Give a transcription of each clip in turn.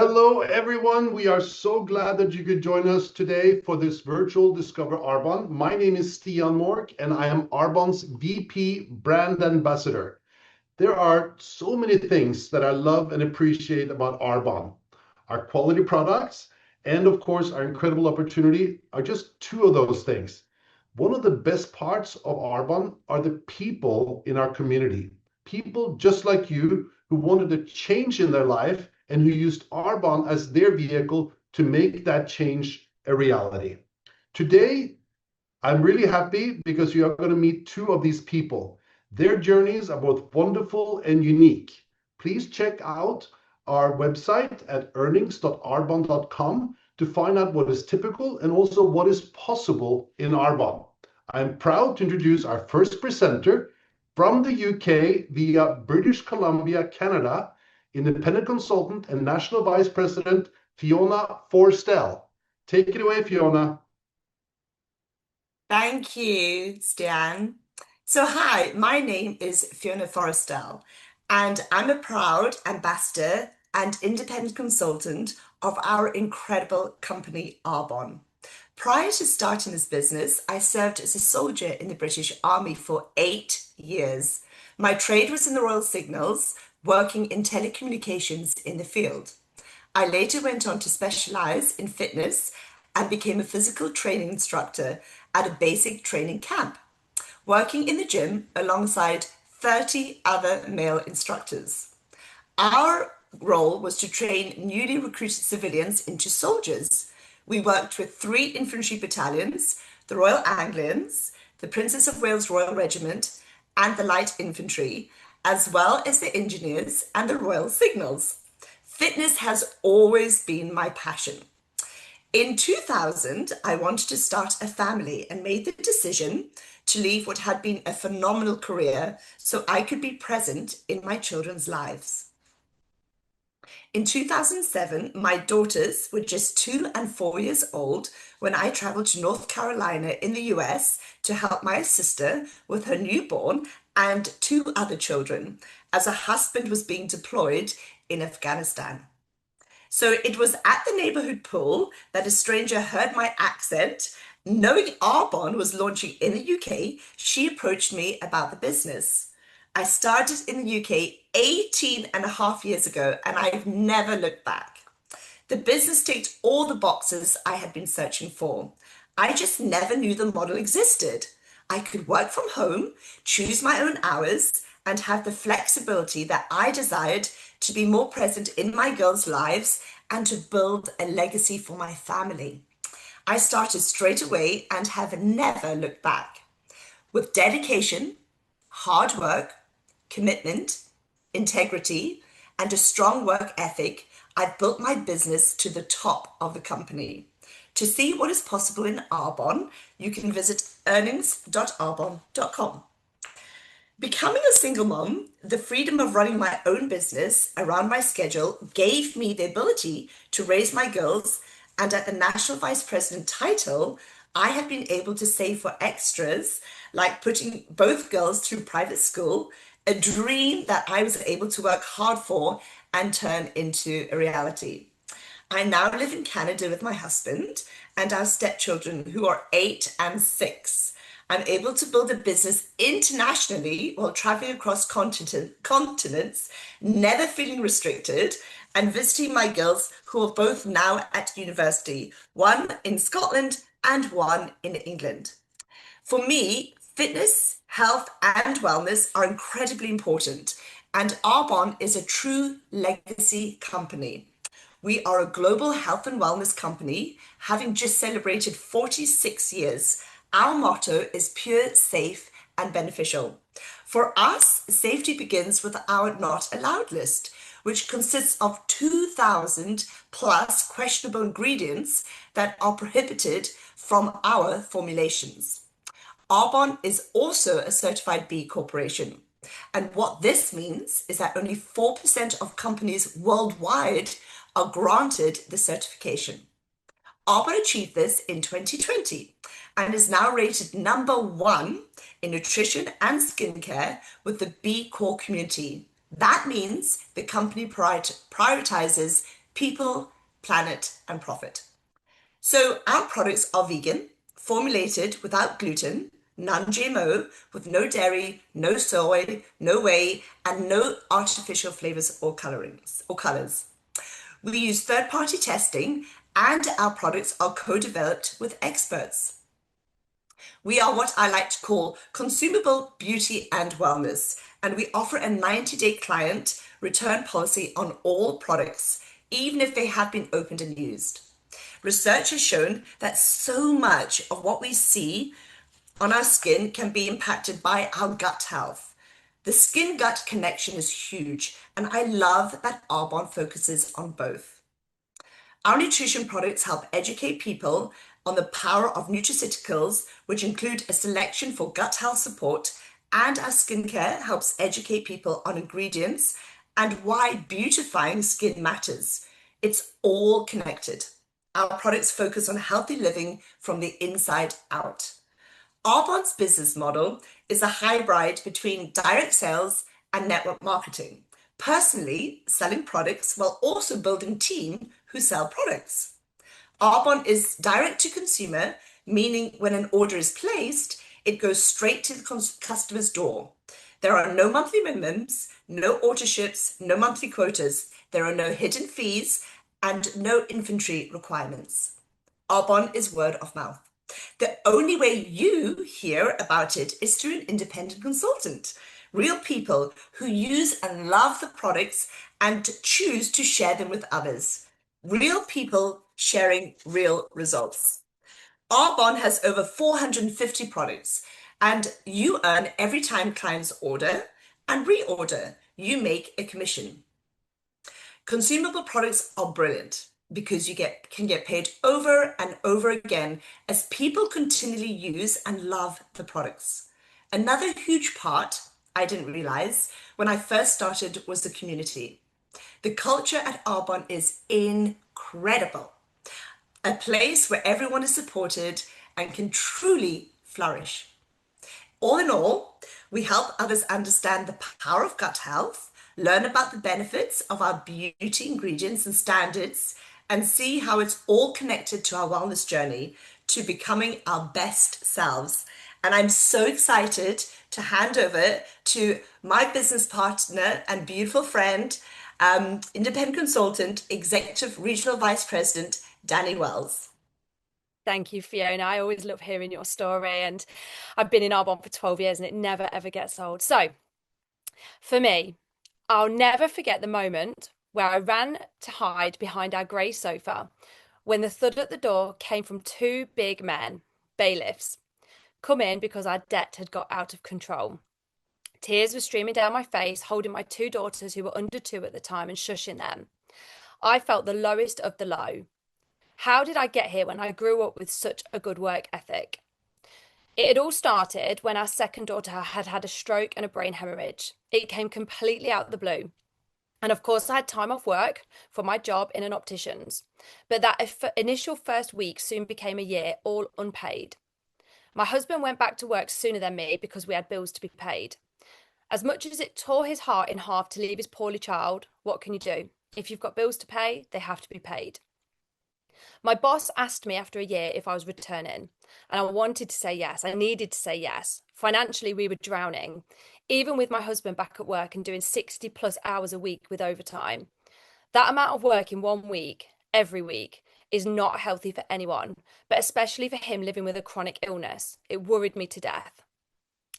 Hello, everyone. We are so glad that you could join us today for this virtual Discover Arbonne. My name is Stian Mork, and I am Arbonne's VP Brand Ambassador. There are so many things that I love and appreciate about Arbonne. Our quality products and, of course, our incredible opportunity are just two of those things. One of the best parts of Arbonne are the people in our community. People just like you who wanted a change in their life and who used Arbonne as their vehicle to make that change a reality. Today, I'm really happy because you are going to meet two of these people. Their journeys are both wonderful and unique. Please check out our website at earnings.arbonne.com to find out what is typical and also what is possible in Arbonne. I'm proud to introduce our first presenter from the UK via British Columbia, Canada, independent consultant and national vice president, Fiona Forestell. Take it away, Fiona. Thank you, Stan. So, hi, my name is Fiona Forestell, and I'm a proud ambassador and independent consultant of our incredible company, Arbonne. Prior to starting this business, I served as a soldier in the British Army for 8 years. My trade was in the Royal Signals, working in telecommunications in the field. I later went on to specialize in fitness and became a physical training instructor at a basic training camp, working in the gym alongside 30 other male instructors. Our role was to train newly recruited civilians into soldiers. We worked with three infantry battalions, the Royal Anglians, the Princess of Wales Royal Regiment, and the Light Infantry, as well as the engineers and the Royal Signals. Fitness has always been my passion. In 2000, I wanted to start a family and made the decision to leave what had been a phenomenal career so I could be present in my children's lives. In 2007, my daughters were just 2 and 4 years old when I traveled to North Carolina in the US to help my sister with her newborn and two other children, as her husband was being deployed in Afghanistan. So it was at the neighborhood pool that a stranger heard my accent. Knowing Arbonne was launching in the UK, she approached me about the business. I started in the UK 18 and a half years ago, and I've never looked back. The business ticked all the boxes I had been searching for. I just never knew the model existed. I could work from home, choose my own hours, and have the flexibility that I desired to be more present in my girls' lives and to build a legacy for my family. I started straight away and have never looked back. With dedication, hard work, commitment, integrity, and a strong work ethic, I've built my business to the top of the company. To see what is possible in Arbonne, you can visit earnings.arbonne.com. Becoming a single mom, the freedom of running my own business around my schedule gave me the ability to raise my girls, and at the National Vice President title, I have been able to save for extras like putting both girls through private school, a dream that I was able to work hard for and turn into a reality. I now live in Canada with my husband and our stepchildren, who are 8 and 6. I'm able to build a business internationally while traveling across continents, never feeling restricted, and visiting my girls, who are both now at university, one in Scotland and one in England. For me, fitness, health, and wellness are incredibly important, and Arbonne is a true legacy company. We are a global health and wellness company, having just celebrated 46 years. Our motto is pure, safe, and beneficial. For us, safety begins with our not allowed list, which consists of 2,000 plus questionable ingredients that are prohibited from our formulations. Arbonne is also a certified B Corporation. And what this means is that only 4% of companies worldwide are granted the certification. Arbonne achieved this in 2020 and is now rated #1 in nutrition and skincare with the B Corp community. That means the company prioritizes people, planet, and profit. So our products are vegan, formulated without gluten, non-GMO, with no dairy, no soy, no whey, and no artificial flavors or colorings or colors. We use third-party testing, and our products are co-developed with experts. We are what I like to call consumable beauty and wellness, and we offer a 90-day client return policy on all products, even if they have been opened and used. Research has shown that so much of what we see on our skin can be impacted by our gut health. The skin-gut connection is huge, and I love that Arbonne focuses on both. Our nutrition products help educate people on the power of nutraceuticals, which include a selection for gut health support, and our skincare helps educate people on ingredients and why beautifying skin matters. It's all connected. Our products focus on healthy living from the inside out. Arbonne's business model is a hybrid between direct sales and network marketing, personally selling products while also building team who sell products. Arbonne is direct to consumer, meaning when an order is placed, it goes straight to the customer's door. There are no monthly minimums, no auto ships, no monthly quotas. There are no hidden fees and no inventory requirements. Arbonne is word of mouth. The only way you hear about it is through an independent consultant, real people who use and love the products and choose to share them with others. Real people sharing real results. Arbonne has over 450 products, and you earn every time clients order and reorder. You make a commission. Consumable products are brilliant because you can get paid over and over again as people continually use and love the products. Another huge part I didn't realize when I first started was the community. The culture at Arbonne is incredible. A place where everyone is supported and can truly flourish. All in all, we help others understand the power of gut health, learn about the benefits of our beauty ingredients and standards, and see how it's all connected to our wellness journey to becoming our best selves. And I'm so excited to hand over to my business partner and beautiful friend, independent consultant, executive regional vice president, Danni Wells. Thank you, Fiona. I always love hearing your story, and I've been in Arbonne for 12 years and it never ever gets old. So for me, I'll never forget the moment where I ran to hide behind our grey sofa when the thud at the door came from two big men, bailiffs, come in because our debt had got out of control. Tears were streaming down my face, holding my two daughters who were under 2 at the time and shushing them. I felt the lowest of the low. How did I get here when I grew up with such a good work ethic? It had all started when our second daughter had had a stroke and a brain hemorrhage. It came completely out of the blue. And of course, I had time off work for my job in an optician's. But that initial first week soon became a year, all unpaid. My husband went back to work sooner than me because we had bills to be paid. As much as it tore his heart in half to leave his poorly child, what can you do? If you've got bills to pay, they have to be paid. My boss asked me after a year if I was returning, and I wanted to say yes. I needed to say yes. Financially, we were drowning, even with my husband back at work and doing 60 plus hours a week with overtime. That amount of work in 1 week, every week, is not healthy for anyone, but especially for him living with a chronic illness. It worried me to death.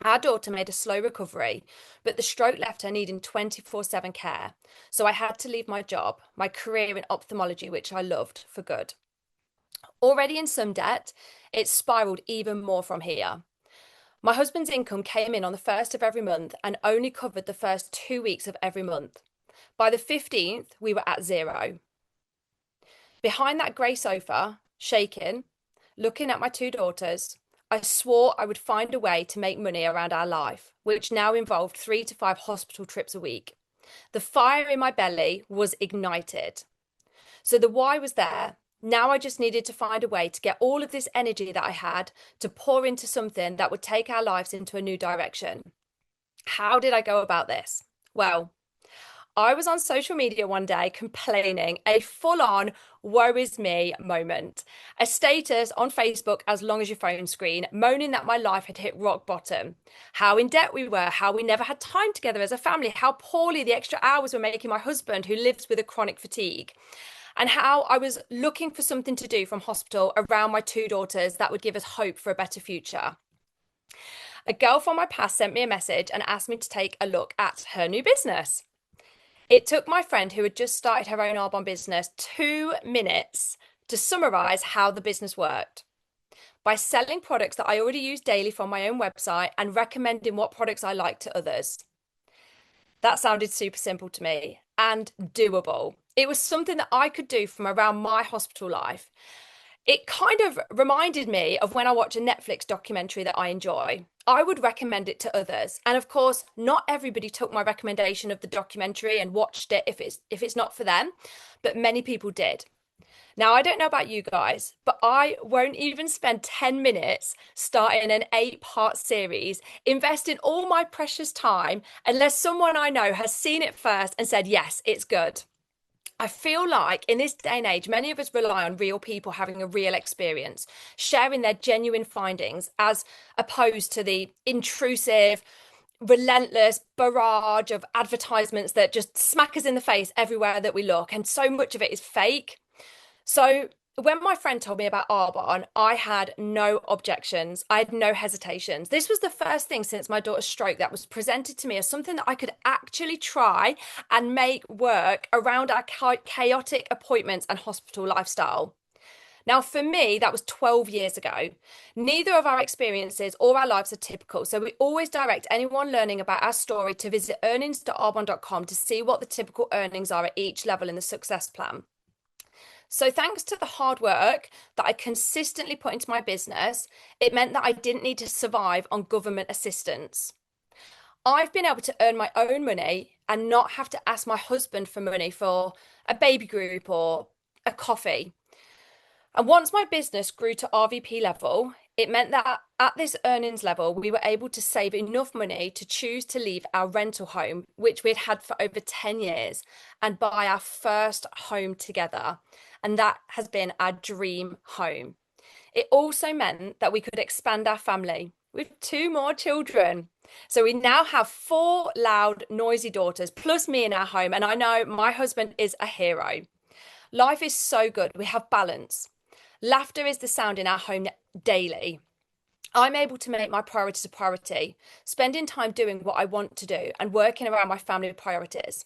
Our daughter made a slow recovery, but the stroke left her needing 24/7 care. So I had to leave my job, my career in ophthalmology, which I loved, for good. Already in some debt, it spiraled even more from here. My husband's income came in on the 1st of every month and only covered the first 2 weeks of every month. By the 15th, we were at zero. Behind that grey sofa, shaking, looking at my two daughters, I swore I would find a way to make money around our life, which now involved 3 to 5 hospital trips a week. The fire in my belly was ignited. So the why was there. Now I just needed to find a way to get all of this energy that I had to pour into something that would take our lives into a new direction. How did I go about this? Well, I was on social media one day complaining, a full-on woe is me moment. A status on Facebook as long as your phone screen, moaning that my life had hit rock bottom. How in debt we were, how we never had time together as a family, how poorly the extra hours were making my husband, who lives with a chronic fatigue, and how I was looking for something to do from hospital around my 2 daughters that would give us hope for a better future. A girl from my past sent me a message and asked me to take a look at her new business. It took my friend who had just started her own arbonne business 2 minutes to summarise how the business worked. By selling products that I already use daily from my own website and recommending what products I like to others. That sounded super simple to me and doable. It was something that I could do from around my hospital life. It kind of reminded me of when I watch a Netflix documentary that I enjoy. I would recommend it to others. And of course, not everybody took my recommendation of the documentary and watched it if it's not for them, but many people did. Now, I don't know about you guys, but I won't even spend 10 minutes starting an 8-part series, investing all my precious time, unless someone I know has seen it first and said, yes, it's good. I feel like in this day and age, many of us rely on real people having a real experience, sharing their genuine findings, as opposed to the intrusive, relentless barrage of advertisements that just smack us in the face everywhere that we look. And so much of it is fake. So when my friend told me about arbonne, I had no objections. I had no hesitations. This was the first thing since my daughter's stroke that was presented to me as something that I could actually try and make work around our chaotic appointments and hospital lifestyle. Now, for me, that was 12 years ago. Neither of our experiences or our lives are typical, so we always direct anyone learning about our story to visit earnings.arbonne.com to see what the typical earnings are at each level in the success plan. So thanks to the hard work that I consistently put into my business, it meant that I didn't need to survive on government assistance. I've been able to earn my own money and not have to ask my husband for money for a baby group or a coffee. And once my business grew to RVP level, it meant that at this earnings level, we were able to save enough money to choose to leave our rental home, which we'd had for over 10 years, and buy our first home together. And that has been our dream home. It also meant that we could expand our family with 2 more children. So we now have 4 loud, noisy daughters, plus me in our home. And I know my husband is a hero. Life is so good. We have balance. Laughter is the sound in our home daily. I'm able to make my priorities a priority, spending time doing what I want to do and working around my family priorities.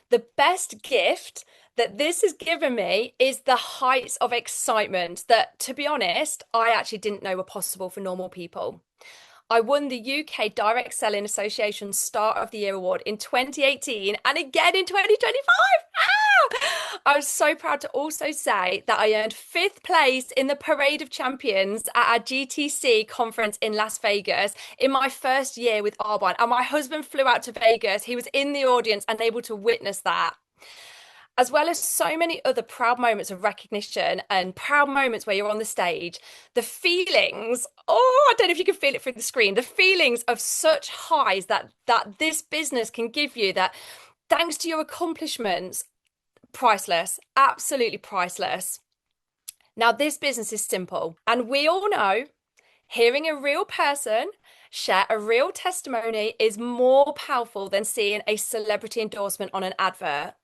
The best gift that this has given me is the heights of excitement that, to be honest, I actually didn't know were possible for normal people. I won the UK Direct Selling Association Start of the Year Award in 2018 and again in 2025. I was so proud to also say that I earned 5th place in the Parade of Champions at our GTC conference in Las Vegas in my first year with arbonne. And my husband flew out to Vegas. He was in the audience and able to witness that. As well as so many other proud moments of recognition and proud moments where you're on the stage, the feelings, I don't know if you can feel it through the screen, the feelings of such highs that this business can give you, that thanks to your accomplishments, priceless, absolutely priceless. Now, this business is simple, and we all know hearing a real person share a real testimony is more powerful than seeing a celebrity endorsement on an advert.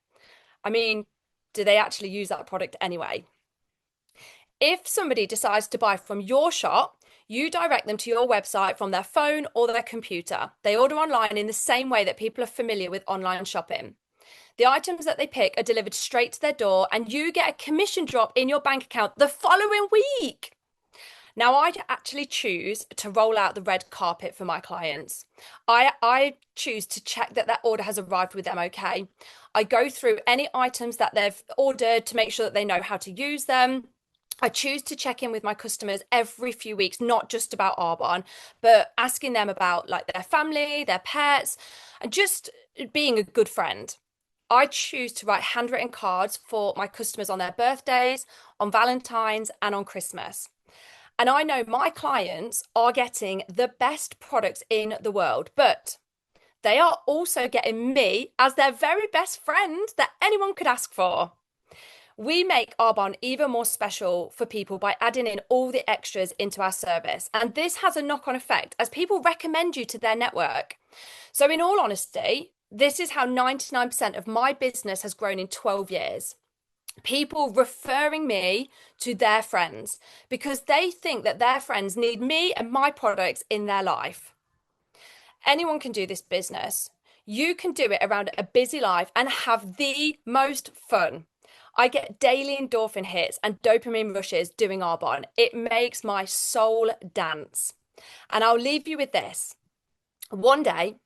I mean, do they actually use that product anyway? If somebody decides to buy from your shop, you direct them to your website from their phone or their computer. They order online in the same way that people are familiar with online shopping. The items that they pick are delivered straight to their door, and you get a commission drop in your bank account the following week. Now, I actually choose to roll out the red carpet for my clients. I choose to check that their order has arrived with them okay. I go through any items that they've ordered to make sure that they know how to use them. I choose to check in with my customers every few weeks, not just about arbonne, but asking them about like their family, their pets, and just being a good friend. I choose to write handwritten cards for my customers on their birthdays, on Valentine's, and on Christmas. And I know my clients are getting the best products in the world, but they are also getting me as their very best friend that anyone could ask for. We make Arbonne even more special for people by adding in all the extras into our service. And this has a knock-on effect as people recommend you to their network. So in all honesty, this is how 99% of my business has grown in 12 years. People referring me to their friends because they think that their friends need me and my products in their life. Anyone can do this business. You can do it around a busy life and have the most fun. I get daily endorphin hits and dopamine rushes doing Arbonne. It makes my soul dance. And I'll leave you with this. One day,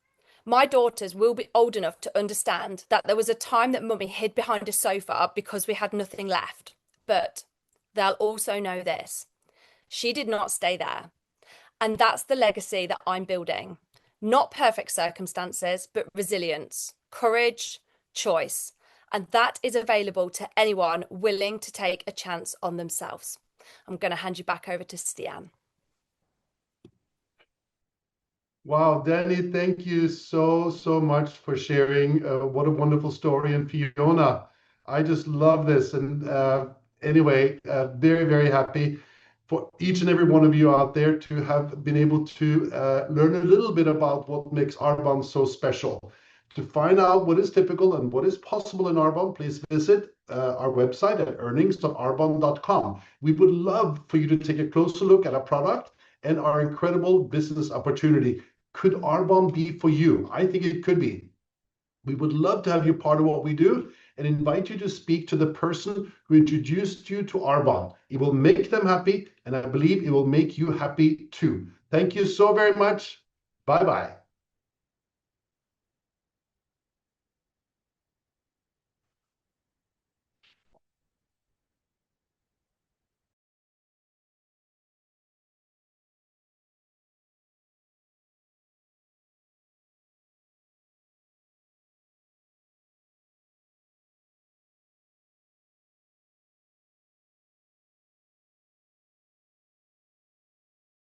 my daughters will be old enough to understand that there was a time that Mummy hid behind a sofa because we had nothing left. But they'll also know this. She did not stay there. And that's the legacy that I'm building. Not perfect circumstances, but resilience, courage, choice. And that is available to anyone willing to take a chance on themselves. I'm going to hand you back over to Stian. Wow, Danny, thank you so much for sharing. What a wonderful story. And Fiona, I just love this. And anyway, very happy for each and every one of you out there to have been able to learn a little bit about what makes Arbonne so special. To find out what is typical and what is possible in Arbonne, please visit our website at earnings.arbonne.com. We would love for you to take a closer look at our product and our incredible business opportunity. Could Arbonne be for you? I think it could be. We would love to have you part of what we do and invite you to speak to the person who introduced you to Arbonne. It will make them happy, and I believe it will make you happy too. Thank you so very much. Bye-bye.